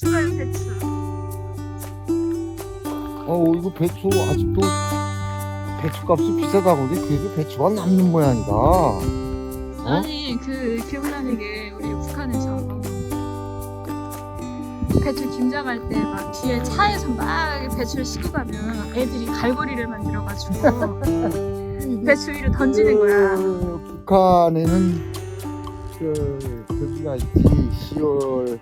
배추가요, 배추. 이거 배추 아직도 배추값이 비싸다고. 그래도 배추가 남는 모양이다. 아니, 기분 나게 우리 북한에서 배추 김장할 때 막 뒤에 차에서 막 배추를 싣고 가면 애들이 갈고리를 만들어가지고 배추 위로 던지는 거야. 북한에는 저기가 있지. 10월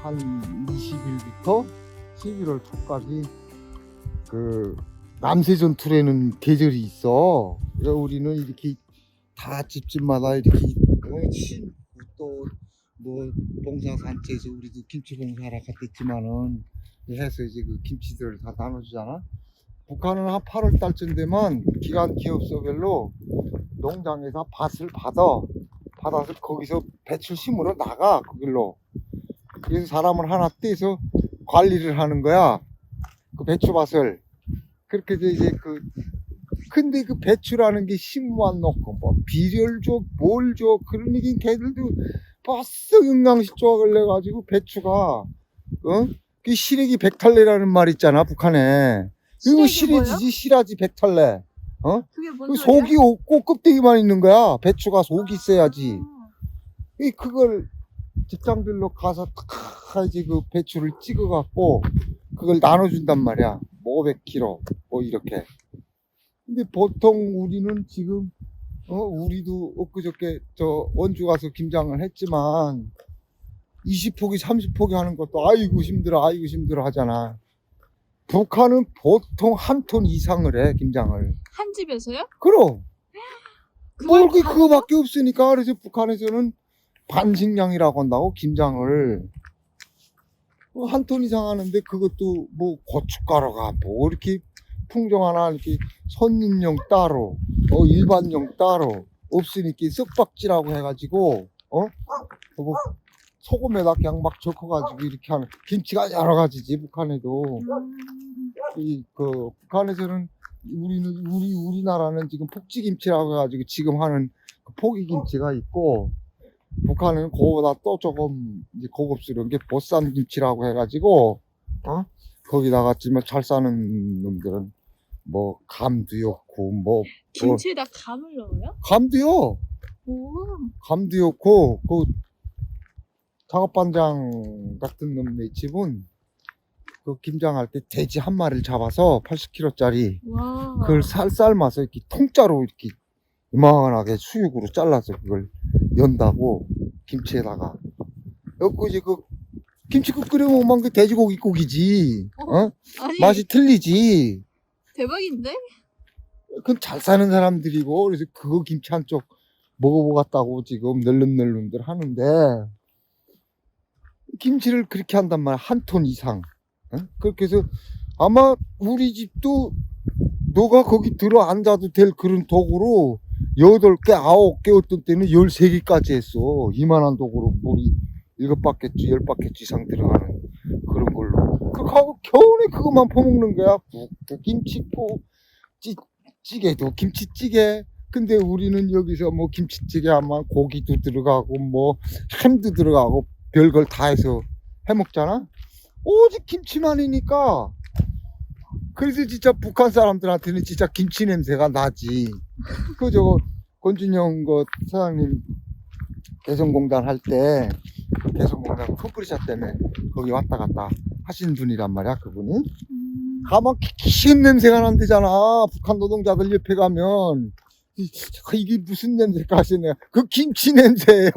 한 20일부터 11월 초까지 그 남새전투라는 계절이 있어. 그래서 우리는 이렇게 다 집집마다 이렇게 심고 또 뭐 봉사단체에서 우리도 김치 봉사하러 갔댔지만은 해서 이제 그 김치들을 다 나눠주잖아. 북한은 한 8월 달쯤 되면 기간 기업소별로 농장에서 밭을 받아서 거기서 배추 심으러 나가 그 길로. 그래서 사람을 하나 떼서 관리를 하는 거야. 그 배추밭을. 그렇게 해서 이제 근데 그 배추라는 게 심만 놓고 뭐 비료를 줘, 뭘 줘. 그러니까 걔들도 벌써 영양실조가 걸려가지고 배추가 그 시래기 백탈래라는 말 있잖아 북한에. 이거 시래지지 시라지 백탈래. 그게 뭔 그 소리야? 속이 없고 껍데기만 있는 거야. 배추가 속이 있어야지. 그걸 직장별로 가서 탁 이제 그 배추를 찍어갖고 그걸 나눠준단 말이야. 뭐 500kg 뭐 이렇게. 근데 보통 우리는 지금 우리도 엊그저께 저 원주 가서 김장을 했지만 20포기 30포기 하는 것도 아이고 힘들어 하잖아. 북한은 보통 한 톤 이상을 해 김장을. 한 집에서요? 그럼 그걸 다 그거밖에 없으니까. 그래서 북한에서는 반식량이라고 한다고 김장을 한 톤 이상 하는데, 그것도 뭐 고춧가루가 뭐 이렇게 품종하나 이렇게 손님용 따로 일반용 따로 없으니까 썩박지라고 해가지고 뭐 소금에다 그냥 막 적어가지고 이렇게 하는 김치가 여러 가지지 북한에도. 북한에서는 우리나라는 지금 폭지김치라고 해가지고 지금 하는 그 포기김치가 있고, 북한은 그거보다 또 조금 이제 고급스러운 게 보쌈김치라고 해가지고 거기다가 지금 잘 사는 놈들은 뭐 감도 넣고 뭐 김치에다 감을 넣어요? 감도요. 오. 감도 넣고 그 작업반장 같은 놈네 집은 그 김장할 때 돼지 한 마리를 잡아서 80kg짜리 와. 그걸 삶아서 이렇게 통짜로 이렇게 이만하게 수육으로 잘라서 그걸 연다고 김치에다가. 그 이제 그 김치국 끓여 먹으면 그 돼지고기국이지. 아니, 맛이 틀리지. 대박인데? 그건 잘 사는 사람들이고, 그래서 그거 김치 한쪽 먹어보겠다고 지금 널름널름들 하는데, 김치를 그렇게 한단 말이야. 한 톤 이상. 그렇게 해서 아마 우리 집도 너가 거기 들어 앉아도 될 그런 도구로 8개, 9개, 어떤 때는 13개까지 했어. 이만한 도구로 물이 7바퀴, 10바퀴 이상 들어가는 그런 걸로. 그렇게 하고 겨우내 그것만 퍼먹는 거야. 국도 김치포, 찌개도 김치찌개. 근데 우리는 여기서 뭐 김치찌개 하면 고기도 들어가고 뭐 햄도 들어가고 별걸 다 해서 해먹잖아. 오직 김치만이니까. 그래서 진짜 북한 사람들한테는 진짜 김치 냄새가 나지. 권준영 사장님 개성공단 할 때, 개성공단 컴프리샷 때문에 거기 왔다 갔다 하신 분이란 말이야, 그분이. 가만 키키한 냄새가 난대잖아. 북한 노동자들 옆에 가면 이게 무슨 냄새일까 하시네. 그 김치 냄새예요.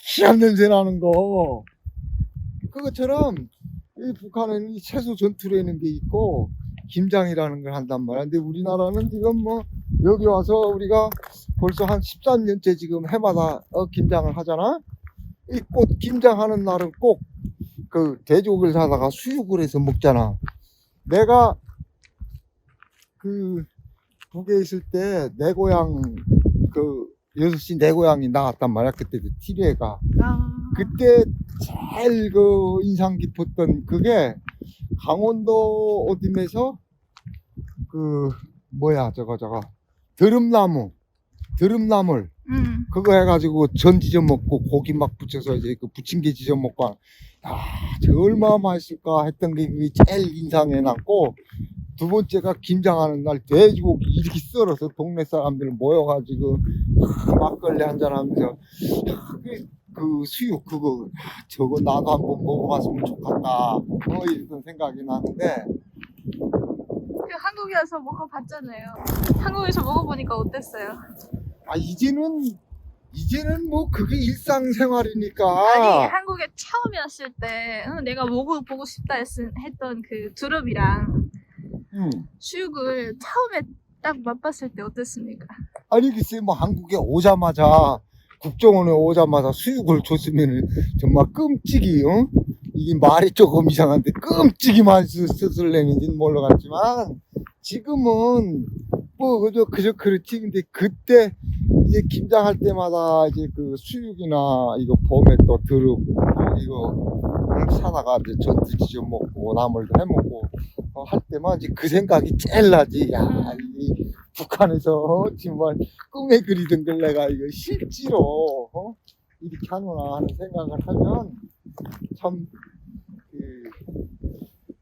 키키한 냄새 나는 거. 그것처럼 이 북한은 이 채소 전투라는 게 있고 김장이라는 걸 한단 말이야. 근데 우리나라는 지금 뭐 여기 와서 우리가 벌써 한 13년째 지금 해마다 김장을 하잖아. 이 꽃 김장하는 날은 꼭 그 돼지고기를 사다가 수육을 해서 먹잖아. 내가 그 북에 있을 때 내 고향 그 6시 내 고향이 나왔단 말이야. 그때 그 TV가. 그때 제일 그 인상 깊었던 그게 강원도 어dim에서 그 뭐야 저거 드럼나물 그거 해가지고 전 지져 먹고 고기 막 붙여서 이제 그 부침개 지져 먹고 야, 저 얼마나 맛있을까 했던 게 그게 제일 인상에 남고 두 번째가 김장하는 날 돼지고기 이렇게 썰어서 동네 사람들 모여가지고 막걸리 한잔하면서 그 수육 그거 저거 나도 한번 먹어봤으면 좋겠다 이런 생각이 나는데 그 한국에서 먹어봤잖아요. 한국에서 먹어보니까 어땠어요? 이제는 뭐 그게 일상생활이니까 아니 한국에 처음이었을 때 내가 먹어보고 싶다 했던 그 두릅이랑 수육을 처음에 딱 맛봤을 때 어땠습니까? 아니 글쎄 뭐 한국에 오자마자 국정원에 오자마자 수육을 줬으면 정말 끔찍이 이게 말이 조금 이상한데 끔찍이 맛있었을래는지는 몰라갔지만 지금은 뭐 그저 그렇지. 근데 그때 이제 김장할 때마다 이제 그 수육이나 이거 봄에 또 두릅 이거 사다가 이제 전도 지져 먹고 나물도 해 먹고 할 때만 이제 그 생각이 제일 나지. 야, 이 북한에서 정말 꿈에 그리던 걸 내가 이거 실제로 이렇게 하노나 하는 생각을 하면 참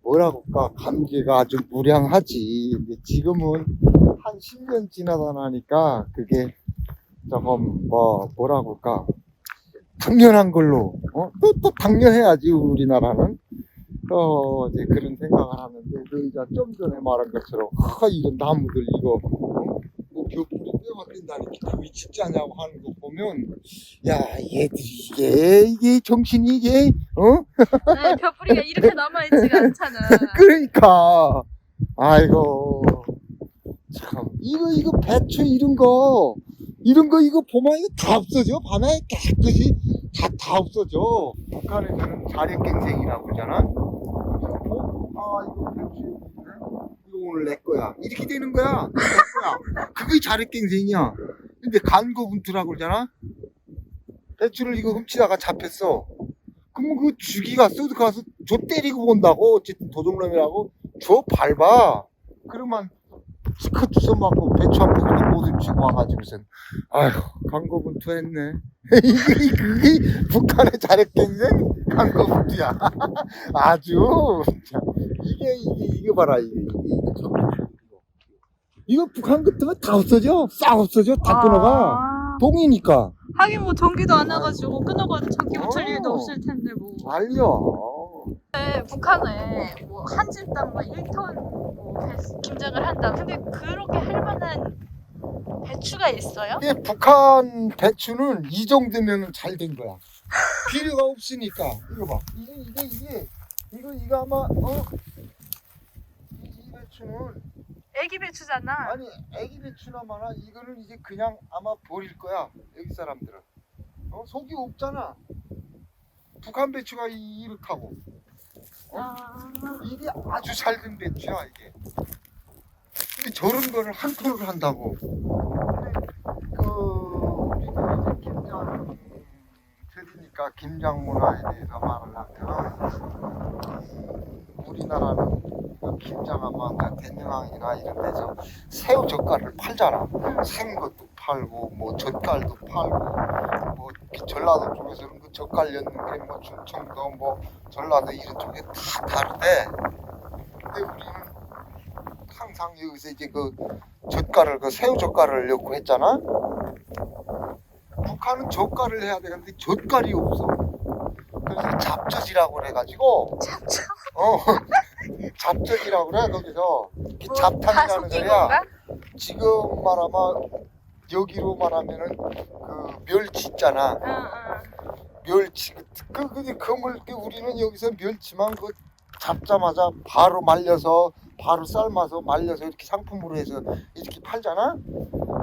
뭐라고 할까 감개가 아주 무량하지. 근데 지금은 한 10년 지나다 나니까 그게 조금 뭐라고 할까 당연한 걸로 또 당연해야지 우리나라는 이제 그런 생각을 하는데 너희가 좀 전에 말한 것처럼 이런 나무들 이거 뭐 벽돌이 떼어버린다니까 그게 진짜 하냐고 하는 거 보면 야 얘들이 이게 정신이 이게 네, 벽뿌리가 이렇게 남아있지가 않잖아. 그러니까 아이고 참 이거 배추 이런 거 이거 보면 이거 다 없어져. 밤에 깨끗이 다 없어져. 북한에서는 자력갱생이라고 그러잖아. 이거 배추 이거 오늘 내 거야. 이렇게 되는 거야. 내 거야. 그게 자력갱생이야. 근데 간거분투라고 그러잖아. 배추를 이거 훔치다가 잡혔어. 그러면 그 주기가 쏘드 가서 저 때리고 본다고. 어쨌든 도둑놈이라고 저 밟아. 그러면 키커 주워 맞고 배추 한 포기 못 훔치고 와가지고선 아휴 강거분투 했네. 그게 북한의 자력갱생 강거분투야. 아주 이게 봐라 이거 북한 같으면 다 없어져. 싹 없어져. 다 끊어가. 동이니까. 하긴 뭐 전기도 안 와가지고 끊어가지고 전기 붙일 일도 없을 텐데 뭐. 알려. 네, 북한에 뭐 한 집당 막 1톤 뭐 김장을 한다. 근데 그렇게 할 만한 배추가 있어요? 북한 배추는 이 정도면 잘 된 거야. 필요가 없으니까. 이거 봐. 이거 아마 이 배추는 애기 배추잖아. 아니 애기 배추나마나 이거는 이제 그냥 아마 버릴 거야. 여기 사람들은 속이 없잖아. 북한 배추가 이렇다고. 이게 아주 잘 된 배추야 이게. 근데 저런 거를 한 톤을 한다고. 우리가 이제 김장 드리니까 김장 문화에 대해서 말을 하면 우리나라는 그 김장하면 대명항이나 이런 데서 새우 젓갈을 팔잖아. 생것도 팔고 뭐 젓갈도 팔고 뭐 전라도 쪽에서는 그 젓갈 였는 게 뭐 충청도 뭐 전라도 이런 쪽에 다 다르대. 근데 우리는 항상 여기서 이제 그 젓갈을 그 새우 젓갈을 넣고 했잖아. 북한은 젓갈을 해야 되는데 젓갈이 없어. 그래서 잡젓이라고 그래가지고 잡젓이라고 그래. 거기서 뭐, 잡탕이라는 소리야. 건가? 지금 말하면 여기로 말하면은 그 멸치 있잖아. 멸치 근데 우리는 여기서 멸치만 그 잡자마자 바로 말려서 바로 삶아서 말려서 이렇게 상품으로 해서 이렇게 팔잖아.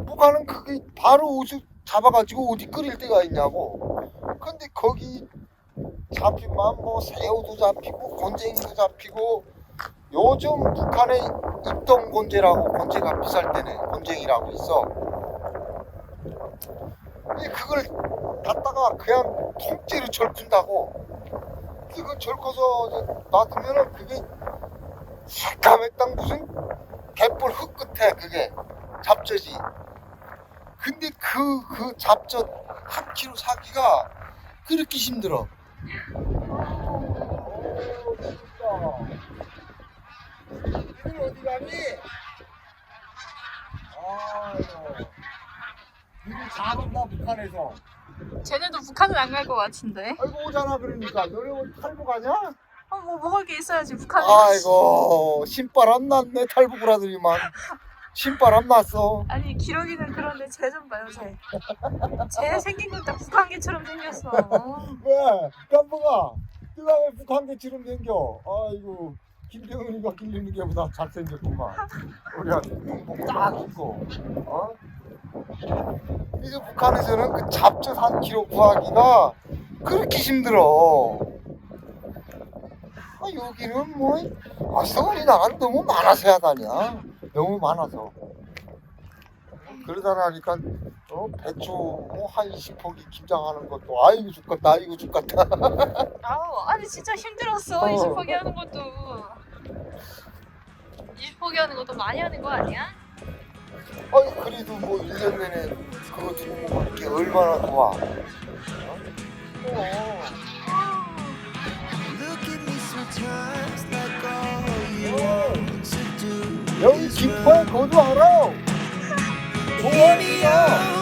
북한은 그게 바로 옷을 잡아가지고 어디 끓일 데가 있냐고. 근데 거기 잡히면 뭐 새우도 잡히고 곤쟁이도 잡히고 요즘 북한에 입동곤제라고 곤제가 비쌀 때네 곤쟁이라고 있어. 근데 그걸 갖다가 그냥 통째로 절푼다고. 그거 절커서 놔두면은 그게 새까맸당 무슨 갯벌 흙 끝에 그게 잡젓이. 근데 그 잡젓 한 키로 사기가 그렇게 힘들어. 니들 어디 가니? 아이고. 니들 작은다 북한에서. 쟤네도 북한은 안 갈 것 같은데. 아이고 오잖아 그러니까. 너네 오늘 탈북 가냐? 뭐 먹을 게 있어야지 북한에. 아이고 신바람 났네 탈북을 하더니만. 신바람 났어. 아니 기러기는 그런데 쟤 좀 봐요 쟤. 쟤 생긴 것도 북한개처럼 생겼어. 왜? 깜빡아. 네가 왜 북한개처럼 생겨? 아이고 김병은이가 길리는 게보다 잘생겼구만. 우리 아들 눈곱 딱 있고. 어? 이제 북한에서는 그 잡젓 한 키로 구하기가 그렇게 힘들어. 아, 여기는 뭐, 우리나라는 너무 많아서 야다냐. 너무 많아서. 그러다 나니까, 배추 한 20포기 김장하는 것도, 아이고 죽겠다, 아이고 죽겠다. 아니 진짜 힘들었어. 20포기 하는 것도. 20포기 하는 것도 많이 하는 거 아니야? 아니, 그래도 뭐 1년 내내 그거 들고 먹을 게 얼마나 좋아. 여기 김포에 거주 알아. 공원이야.